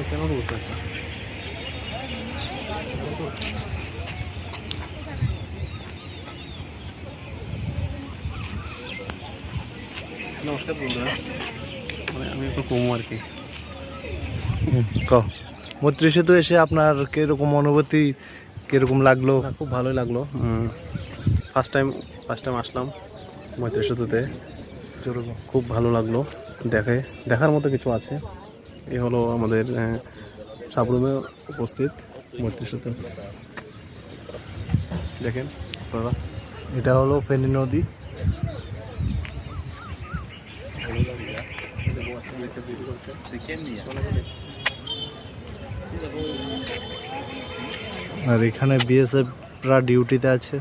চেনো তো বুঝতে পারছি। নমস্কার বন্ধুরা, মানে আমি একটু কমু আর কি। মৈত্রী সেতু এসে আপনার কিরকম অনুভূতি, কিরকম লাগলো? খুব ভালোই লাগলো। ফার্স্ট টাইম আসলাম মৈত্রী সেতুতে, খুব ভালো লাগলো। দেখার মতো কিছু আছে। এ হলো আমাদের সাবরুমে উপস্থিত মৈত্রী সেতু। দেখেন আপনারা, এটা হলো ফেনী নদী। আর এখানে বিএসএফরা ডিউটিতে আছে।